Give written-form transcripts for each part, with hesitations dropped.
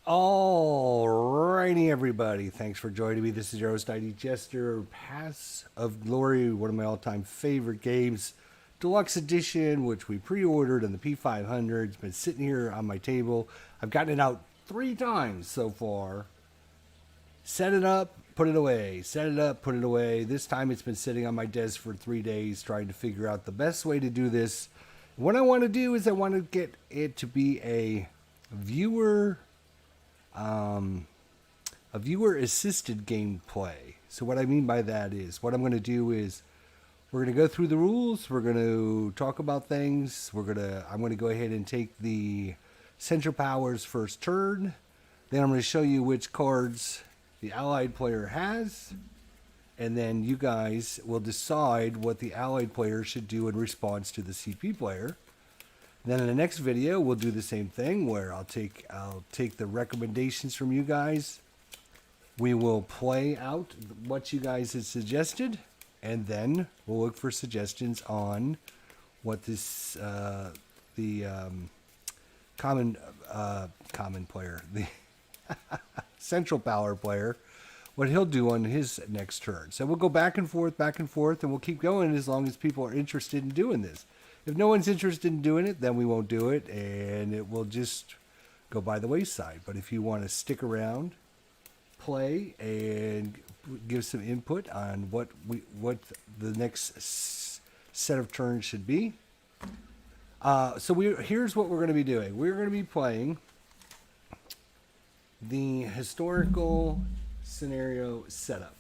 Alrighty, everybody. Thanks for joining me. This is your host, ID Jester. Pass of Glory, one of my all-time favorite games. Deluxe Edition, which we pre-ordered on the P500. It's been sitting here on my table. I've gotten it out 3 times so far. Set it up, put it away. Set it up, put it away. This time it's been sitting on my desk for 3 days trying to figure out the best way to do this. What I want to do is I want to get it to be a viewer assisted gameplay. So what I mean by that is what I'm going to do is we're going to go through the rules. We're going to talk about things. I'm going to go ahead and take the Central Powers first turn. Then I'm going to show you which cards the allied player has. And then you guys will decide what the allied player should do in response to the CP player. Then in the next video, we'll do the same thing where I'll take the recommendations from you guys. We will play out what you guys had suggested, and then we'll look for suggestions on what this common player, the central power player, what he'll do on his next turn. So we'll go back and forth, and we'll keep going as long as people are interested in doing this. If no one's interested in doing it, then we won't do it, and it will just go by the wayside. But if you want to stick around, play, and give some input on what the next set of turns should be. Here's what we're going to be doing. We're going to be playing the historical scenario setup.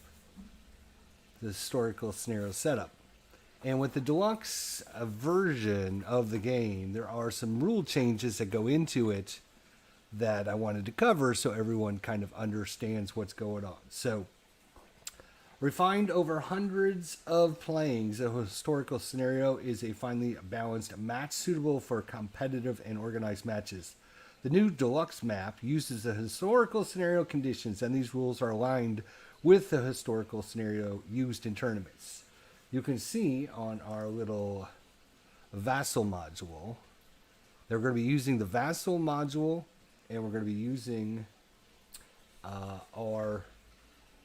The historical scenario setup. And with the deluxe version of the game, there are some rule changes that go into it that I wanted to cover so everyone kind of understands what's going on. So, refined over hundreds of playings, a historical scenario is a finely balanced match suitable for competitive and organized matches. The new deluxe map uses the historical scenario conditions, and these rules are aligned with the historical scenario used in tournaments. You can see on our little vassal module, they're going to be using the vassal module, and we're going to be using our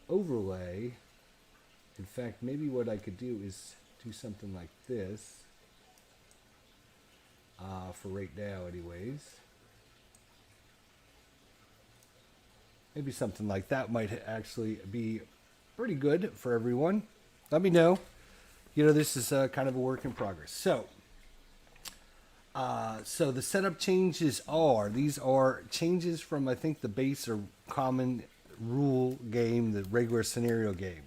overlay. In fact, maybe what I could do is do something like this for right now anyways. Maybe something like that might actually be pretty good for everyone. Let me know. You know, this is kind of a work in progress. So the setup changes these are changes from, I think, the base or common rule game, the regular scenario game.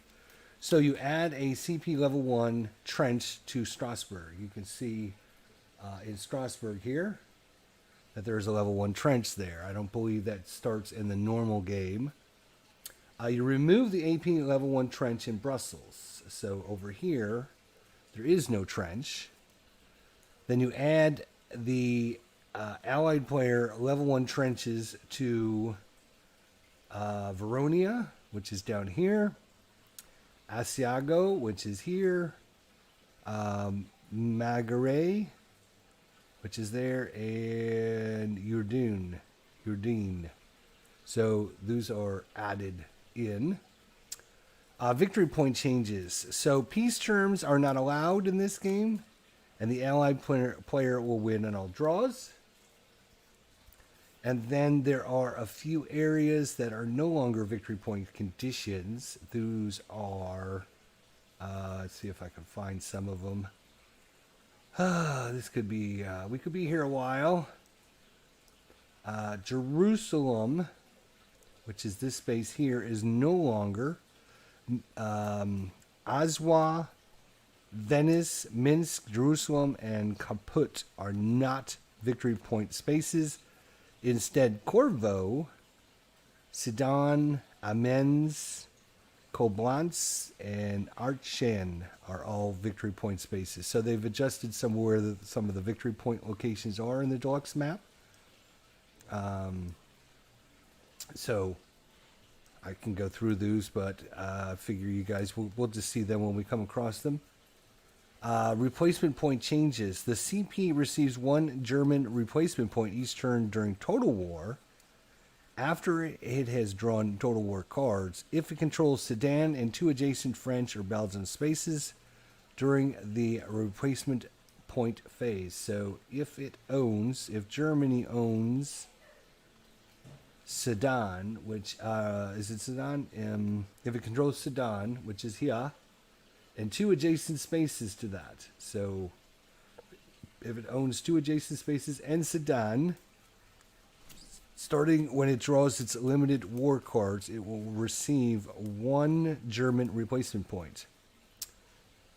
So you add a CP level 1 trench to Strasbourg. You can see in Strasbourg here that there's a level 1 trench there. I don't believe that starts in the normal game. You remove the AP level 1 trench in Brussels. So over here, there is no trench. Then you add the allied player level 1 trenches to Veronia, which is down here. Asiago, which is here. Magaret, which is there. And Urdine. So those are added in. Victory point changes. So peace terms are not allowed in this game, and the allied player will win on all draws. And then there are a few areas that are no longer victory point conditions. Those are, let's see if I can find some of them. This could be, we could be here a while. Jerusalem, which is this space here, is no longer. Azwa, Venice, Minsk, Jerusalem, and Kaput are not victory point spaces. Instead, Corvo, Sedan, Amenz, Koblenz, and Archen are all victory point spaces. So they've adjusted somewhere that some of the victory point locations are in the deluxe map. So I can go through those, but I figure you guys we'll just see them when we come across them. Replacement point changes. The CP receives 1 German replacement point each turn during Total War, After it has drawn Total War cards, if it controls Sedan and 2 adjacent French or Belgian spaces during the replacement point phase. So if Germany owns Sedan, which is it Sedan? If it controls Sedan, which is here, and 2 adjacent spaces to that. So if it owns 2 adjacent spaces and Sedan, starting when it draws its limited war cards, it will receive 1 German replacement point.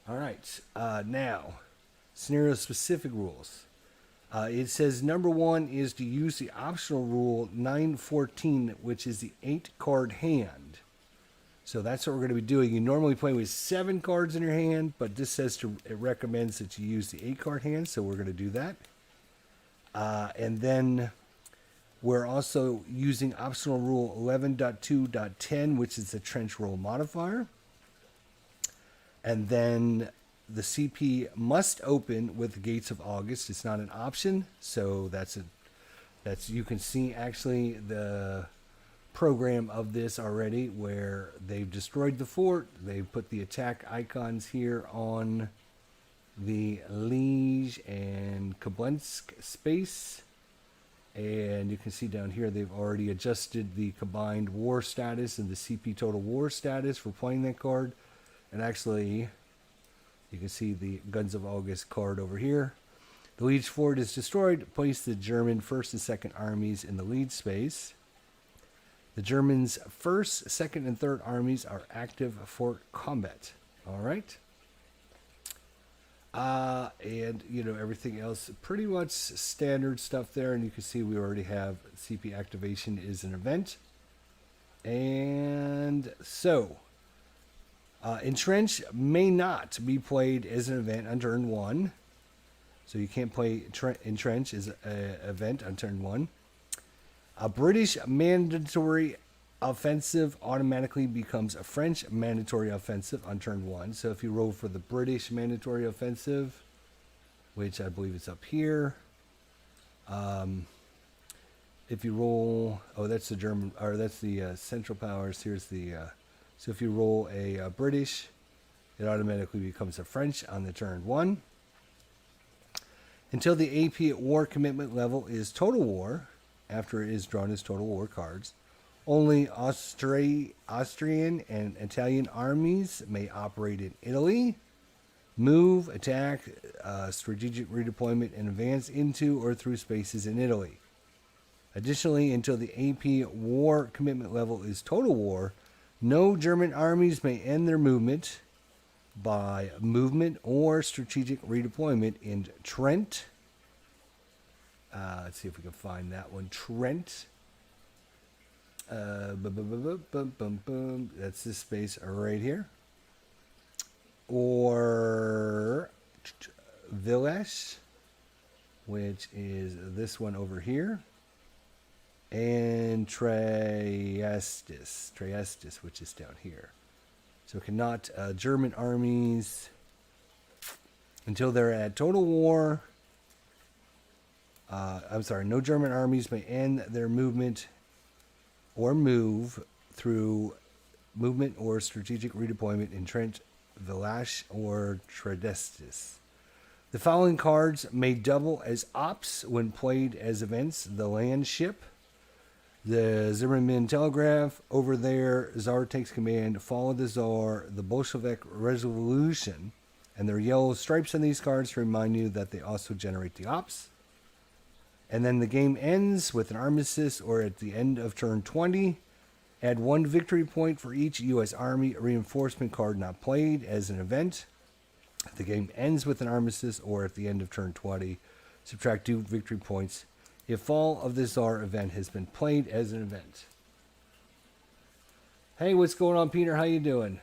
All right, now, scenario-specific rules. It says number 1 is to use the optional rule 914, which is the 8-card hand. So that's what we're going to be doing. You normally play with 7 cards in your hand, but this says it recommends that you use the 8-card hand, so we're going to do that. And then we're also using optional rule 11.2.10, which is the trench roll modifier. And then the CP must open with the Gates of August. It's not an option, so that's you can see actually the program of this already, where they've destroyed the fort. They've put the attack icons here on the Liege and Koblensk space, and you can see down here they've already adjusted the combined war status and the CP total war status for playing that card. And actually, you can see the Guns of August card over here. The Liege fort is destroyed. Place the German 1st and 2nd armies in the Liege space. The Germans' 1st, 2nd, and 3rd armies are active for combat. All right. And, everything else, pretty much standard stuff there. And you can see we already have CP activation is an event. And so, Entrench may not be played as an event on turn 1. So you can't play Entrench as an event on turn 1. A British mandatory offensive automatically becomes a French mandatory offensive on turn 1. So if you roll for the British mandatory offensive, which I believe is up here, if you roll, that's the German, or that's the Central Powers. Here's the, so if you roll a British, it automatically becomes a French on the turn 1. Until the AP at war commitment level is Total War, after it is drawn as Total War cards, only Austrian and Italian armies may operate in Italy, move, attack, strategic redeployment, and advance into or through spaces in Italy. Additionally, until the AP war commitment level is Total War, no German armies may end their movement by movement or strategic redeployment in Trent. Let's see if we can find that one. Trent. That's this space right here. Or Village, which is this one over here. And Triestis, which is down here. So cannot German armies, until they're at Total War. No German armies may end their movement or move through movement or strategic redeployment in Trent, Village, or Triestis. The following cards may double as ops when played as events: the land ship, the Zimmerman Telegraph, over there, Tsar takes command, Fall of the Tsar, the Bolshevik Revolution, and there are yellow stripes on these cards to remind you that they also generate the ops. And then the game ends with an armistice or at the end of turn 20. Add 1 victory point for each U.S. Army reinforcement card not played as an event. If the game ends with an armistice or at the end of turn 20, subtract 2 victory points if Fall of the Tsar event has been played as an event. Hey, what's going on, Peter? How you doing?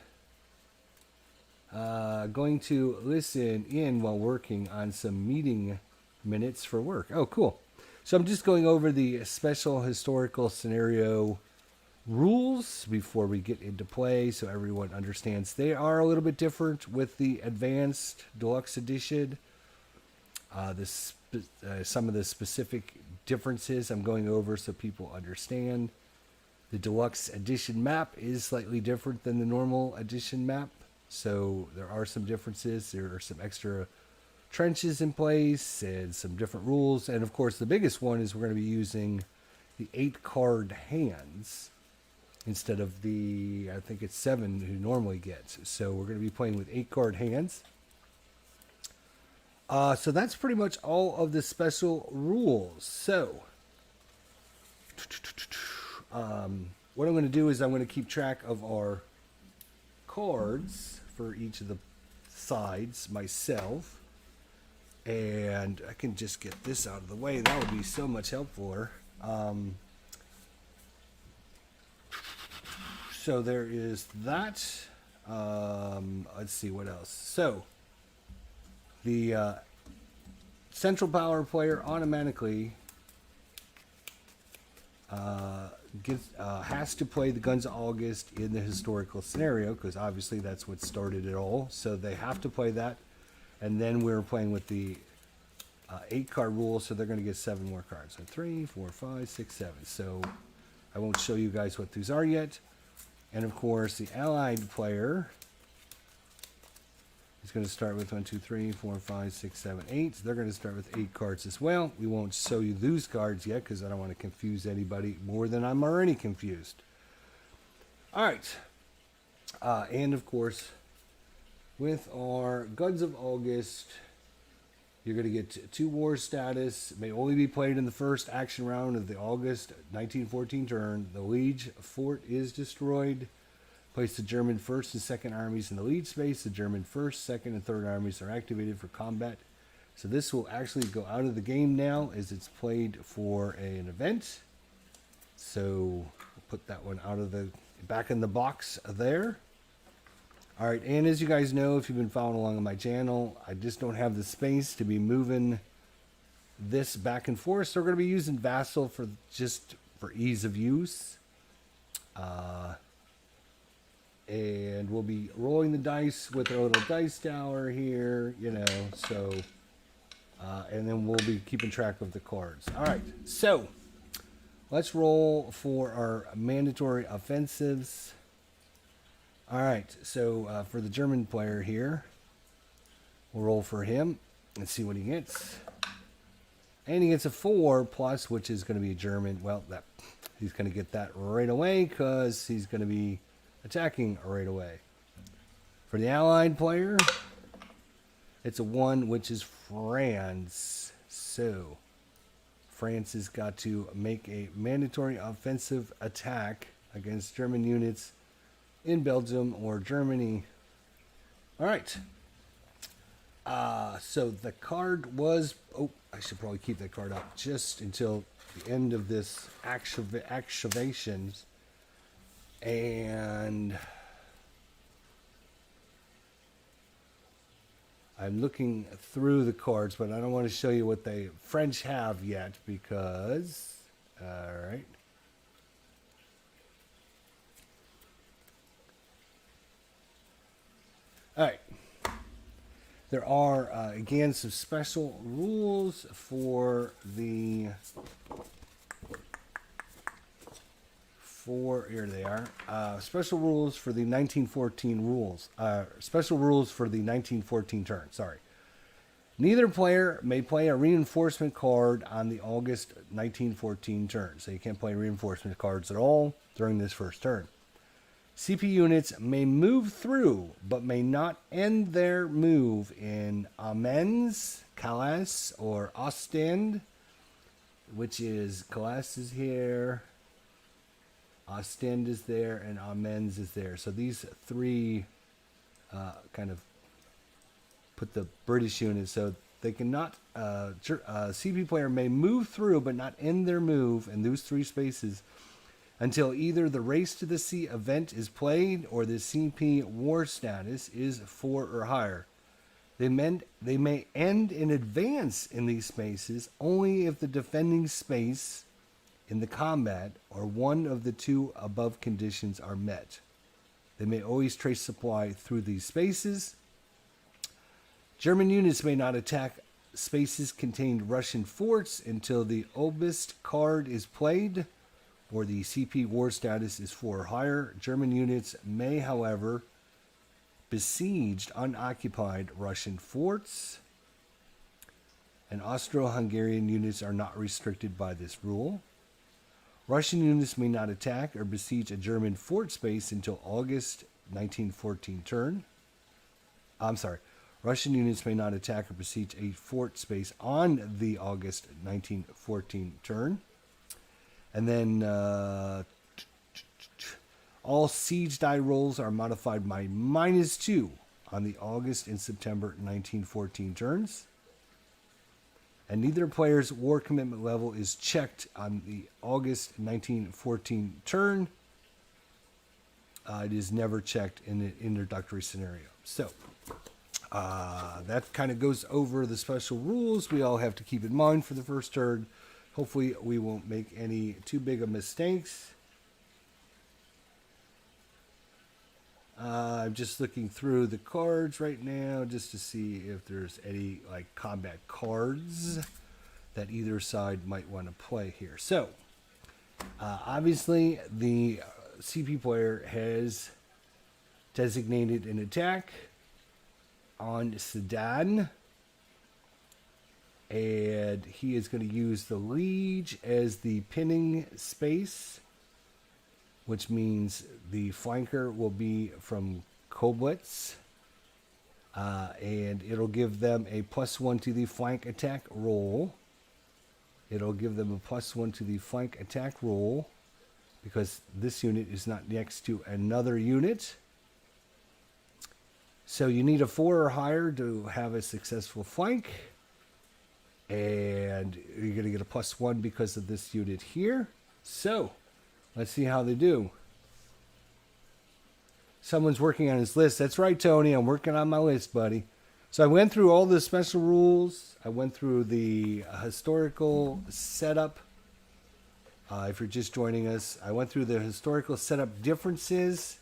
Going to listen in while working on some meeting minutes for work. Oh, cool. So I'm just going over the special historical scenario rules before we get into play so everyone understands. They are a little bit different with the Advanced Deluxe Edition. Some of the specific differences I'm going over so people understand. The deluxe edition map is slightly different than the normal edition map, so there are some differences. There are some extra trenches in place and some different rules. And of course, the biggest one is we're going to be using the 8-card hands instead of the, I think it's 7 who normally gets. So we're going to be playing with 8-card hands. So that's pretty much all of the special rules. So what I'm going to do is I'm going to keep track of our cards for each of the sides myself. And I can just get this out of the way. That would be so much helpful. So there is that. Let's see what else. So the central power player automatically has to play the Guns of August in the historical scenario, because obviously that's what started it all. So they have to play that. And then we're playing with the 8-card rule, so they're going to get 7 more cards. So 3, 4, 5, 6, 7. So I won't show you guys what these are yet. And of course, the allied player is going to start with 1, 2, 3, 4, 5, 6, 7, 8. So they're going to start with 8 cards as well. We won't show you those cards yet because I don't want to confuse anybody more than I'm already confused. All right. And of course, with our Guns of August, you're going to get 2 war status. It may only be played in the first action round of the August 1914 turn. The Liege fort is destroyed. Place the German 1st and 2nd armies in the lead space. The German 1st, 2nd, and 3rd armies are activated for combat. So this will actually go out of the game now as it's played for an event. So we'll put that one out of the back in the box there. All right, and as you guys know, if you've been following along on my channel, I just don't have the space to be moving this back and forth. So we're going to be using Vassal for ease of use. And we'll be rolling the dice with our little dice tower here, you know, so, and then we'll be keeping track of the cards. All right, so let's roll for our mandatory offensives. All right, so for the German player here, we'll roll for him and see what he gets. And he gets a 4 plus, which is going to be a German. Well, he's going to get that right away because he's going to be attacking right away. For the Allied player, it's a 1, which is France. So France has got to make a mandatory offensive attack against German units in Belgium or Germany. All right. So the card was... Oh, I should probably keep that card up just until the end of this activations. And I'm looking through the cards, but I don't want to show you what the French have yet because... All right. All right. There are, again, some special rules for the... Here they are. Special rules for the 1914 rules. Special rules for the 1914 turn. Sorry. Neither player may play a reinforcement card on the August 1914 turn. So you can't play reinforcement cards at all during this first turn. CP units may move through, but may not end their move in Amiens, Calais, or Ostend, which is Calais is here, Ostend is there, and Amiens is there. So these 3 kind of put the British units. So they cannot, CP player may move through, but not end their move in those 3 spaces until either the Race to the Sea event is played or the CP war status is 4 or higher. They may end in advance in these spaces only if the defending space in the combat or one of the 2 above conditions are met. They may always trace supply through these spaces. German units may not attack spaces containing Russian forts until the Obist card is played or the CP war status is 4 or higher. German units may, however, besiege unoccupied Russian forts, and Austro-Hungarian units are not restricted by this rule. Russian units may not attack or besiege a German fort space until August 1914 turn. I'm sorry. Russian units may not attack or besiege a fort space on the August 1914 turn. And then all siege die rolls are modified by -2 on the August and September 1914 turns. And neither player's war commitment level is checked on the August 1914 turn. It is never checked in an introductory scenario. So that kind of goes over the special rules we all have to keep in mind for the first turn. Hopefully we won't make any too big of mistakes. I'm just looking through the cards right now just to see if there's any like combat cards that either side might want to play here. So obviously the CP player has designated an attack on Sedan, and he is going to use the Liege as the pinning space, which means the flanker will be from Koblitz, and it'll give them a +1 to the flank attack roll. It'll give them a +1 to the flank attack roll because this unit is not next to another unit. So you need a 4 or higher to have a successful flank, and you're going to get a +1 because of this unit here. So let's see how they do. Someone's working on his list. That's right, Tony. I'm working on my list, buddy. So I went through all the special rules. I went through the historical setup. If you're just joining us, I went through the historical setup differences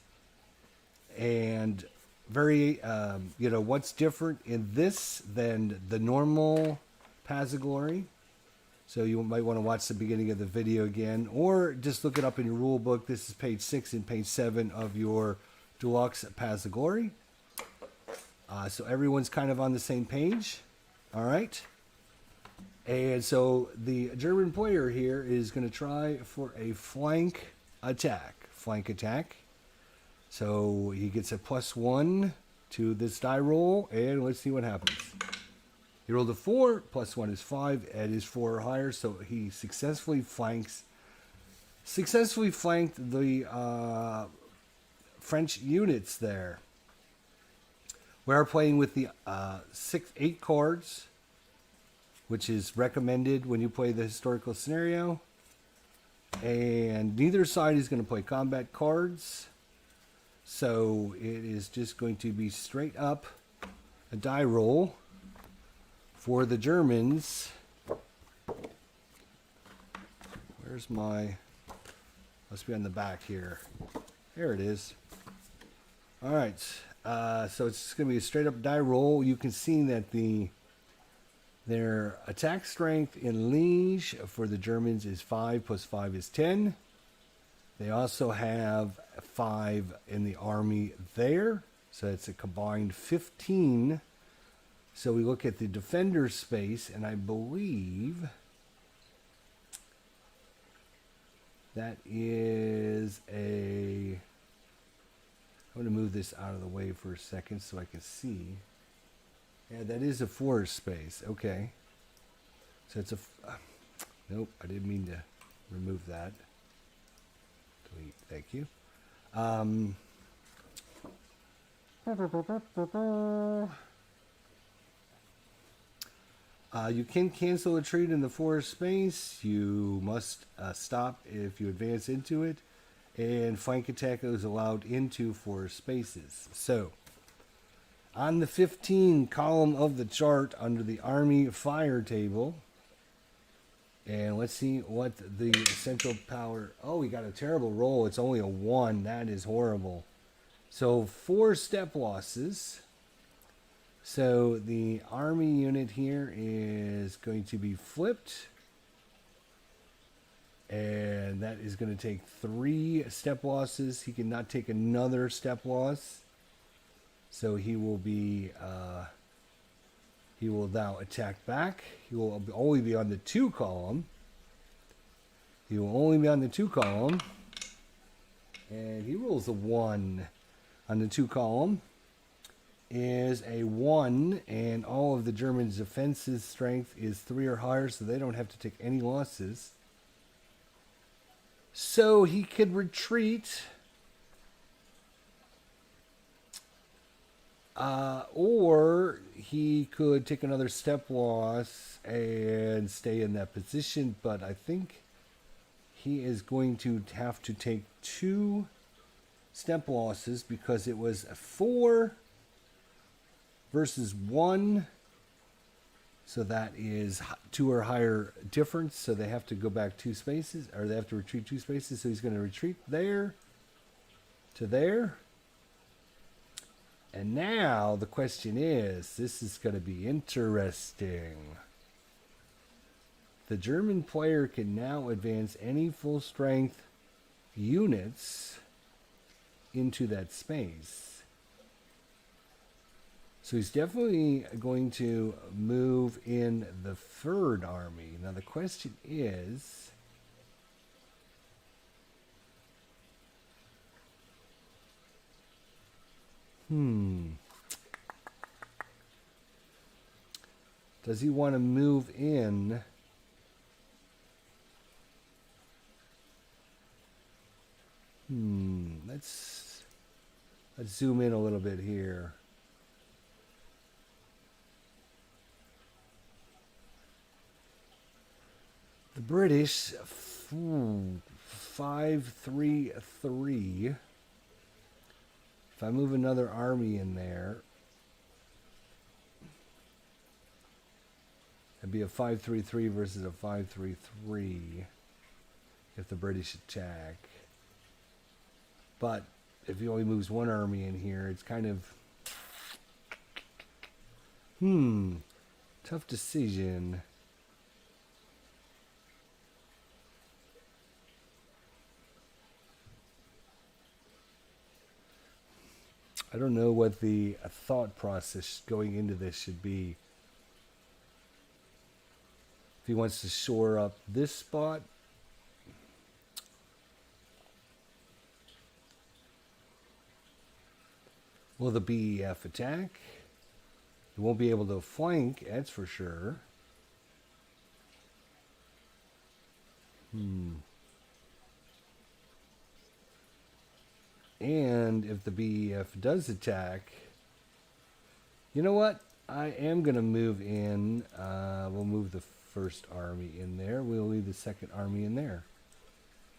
and what's different in this than the normal Paths of Glory. So you might want to watch the beginning of the video again, or just look it up in your rule book. This is page 6 and page 7 of your Deluxe Paths of Glory. So everyone's kind of on the same page. All right. And so the German player here is going to try for a flank attack. So he gets a +1 to this die roll, and let's see what happens. He rolled a 4, +1 is 5, and is 4 or higher, so he successfully flanked the French units there. We are playing with the 8 cards, which is recommended when you play the historical scenario. And neither side is going to play combat cards. So it is just going to be straight up a die roll for the Germans. Where's my... Must be on the back here. There it is. All right. So it's going to be a straight up die roll. You can see that their attack strength in Liege for the Germans is 5 + 5 is 10. They also have 5 in the army there. So it's a combined 15. So we look at the defender space, and I believe that is a... I'm going to move this out of the way for a second so I can see. Yeah, that is a forest space. Okay. So it's a... nope, I didn't mean to remove that. Delete. Thank you. You can cancel a retreat in the forest space. You must stop if you advance into it. And flank attack is allowed into forest spaces. So, on the 15 column of the chart under the Army Fire table, and let's see what the Central Power... Oh, we got a terrible roll. It's only a 1. That is horrible. So, 4 step losses. So, the Army unit here is going to be flipped. And that is going to take 3 step losses. He cannot take another step loss. So he will now attack back. He will only be on the 2 column. He will only be on the 2 column. And he rolls a 1 on the 2 column. Is a 1, and all of the Germans' defenses strength is 3 or higher, so they don't have to take any losses. So he could retreat, or he could take another step loss and stay in that position, but I think he is going to have to take 2 step losses because it was a 4 versus 1, so that is 2 or higher difference, so they have to go back 2 spaces, or they have to retreat 2 spaces, so he's going to retreat there to there. And now the question is, this is going to be interesting. The German player can now advance any full strength units into that space. So he's definitely going to move in the 3rd army. Now the question is, does he want to move in? Let's zoom in a little bit here. The British, 5-3-3. If I move another army in there, it'd be a 5-3-3 versus a 5-3-3 if the British attack. But if he only moves 1 army in here, it's kind of tough decision. I don't know what the thought process going into this should be. If he wants to shore up this spot, will the BEF attack? He won't be able to flank, that's for sure. And if the BEF does attack, you know what? I am going to move in. We'll move the 1st army in there. We'll leave the 2nd army in there.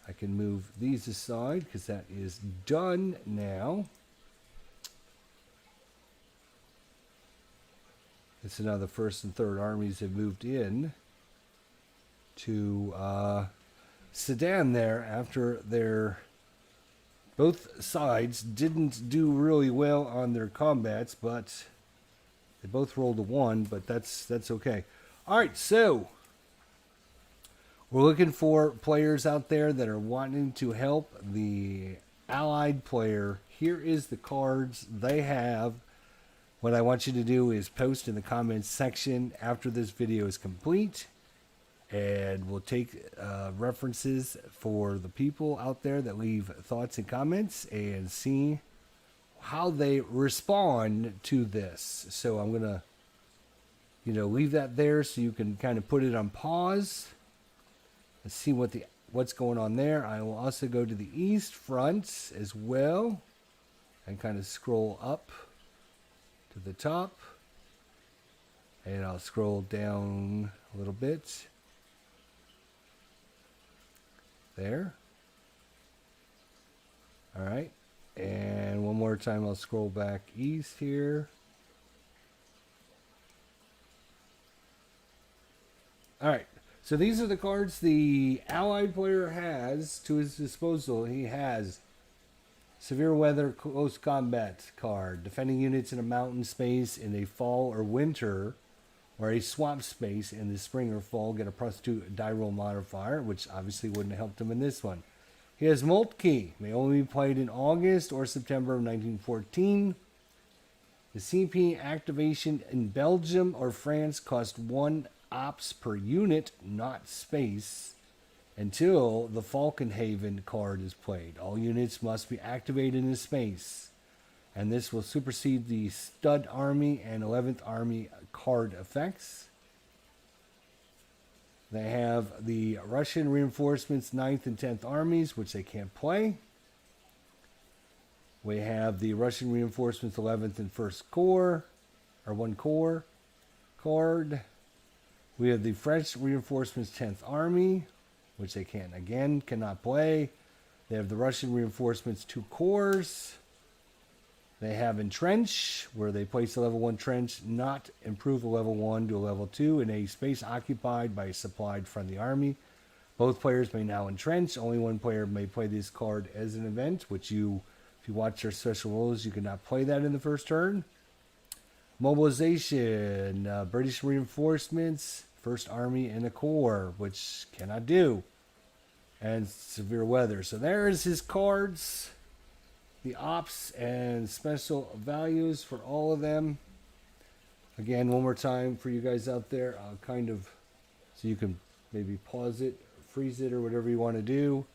I can move these aside because that is done now. And so now the 1st and 3rd armies have moved in to Sedan there after their... Both sides didn't do really well on their combats, but they both rolled a 1, but that's okay. All right, so we're looking for players out there that are wanting to help the Allied player. Here is the cards they have. What I want you to do is post in the comments section after this video is complete. And we'll take references for the people out there that leave thoughts and comments and see how they respond to this. So I'm going to, leave that there so you can kind of put it on pause and see what's going on there. I will also go to the East Front as well and kind of scroll up to the top. And I'll scroll down a little bit. There. All right. And one more time, I'll scroll back east here. All right. So these are the cards the Allied player has to his disposal. He has Severe Weather Close Combat card. Defending units in a mountain space in a fall or winter or a swamp space in the spring or fall, get a +2 die roll modifier, which obviously wouldn't have helped him in this one. He has Moltke, may only be played in August or September of 1914. The CP activation in Belgium or France cost 1 ops per unit, not space, until the Falkenhaven card is played. All units must be activated in space, and this will supersede the Stud Army and 11th Army card effects. They have the Russian reinforcements 9th and 10th armies, which they can't play. We have the Russian reinforcements 11th and 1st Corps, or 1 Corps card. We have the French reinforcements 10th Army, which they cannot play. They have the Russian reinforcements 2 Corps. They have Entrench, where they place a level 1 trench, not improve a level 1 to a level 2 in a space occupied by a supplied friendly army. Both players may now entrench. Only one player may play this card as an event, which if you watch their special rules, you cannot play that in the first turn. Mobilization, British reinforcements, 1st Army and a Corps, which cannot do. And severe weather. So there's his cards. The ops and special values for all of them. Again, one more time for you guys out there, so you can maybe pause it, freeze it, or whatever you want to do.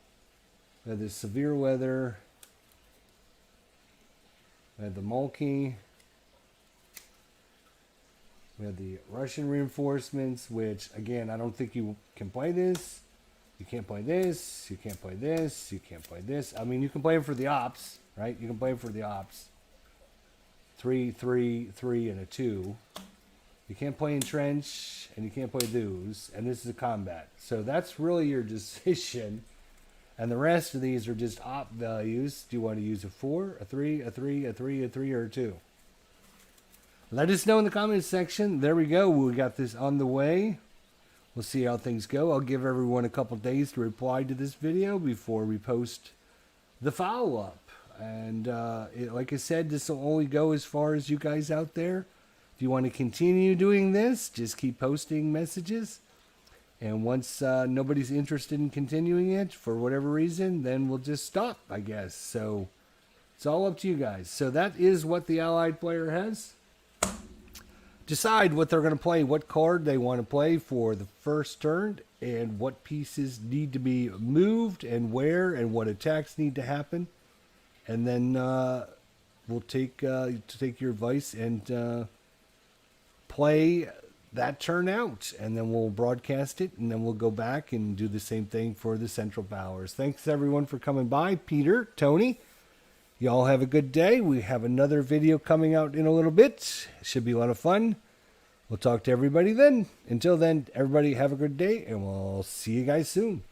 We have the severe weather. We have the Moltke. We have the Russian reinforcements, which, again, I don't think you can play this. You can't play this. You can't play this. You can't play this. I mean, you can play them for the ops, right? You can play them for the ops. 3, 3, 3, and a 2. You can't play Entrench, and you can't play those. And this is a combat. So that's really your decision. And the rest of these are just op values. Do you want to use a 4, a 3, a 3, a 3, a 3, or a 2? Let us know in the comments section. There we go. We got this on the way. We'll see how things go. I'll give everyone a couple days to reply to this video before we post the follow-up. And like I said, this will only go as far as you guys out there. If you want to continue doing this, just keep posting messages. And once nobody's interested in continuing it for whatever reason, then we'll just stop, I guess. So it's all up to you guys. So that is what the Allied player has. Decide what they're going to play, what card they want to play for the first turn, and what pieces need to be moved, and where, and what attacks need to happen. And then we'll take your advice and play that turn out, and then we'll broadcast it, and then we'll go back and do the same thing for the Central Powers. Thanks everyone for coming by. Peter, Tony, y'all have a good day. We have another video coming out in a little bit. It should be a lot of fun. We'll talk to everybody then. Until then, everybody have a good day, and we'll see you guys soon.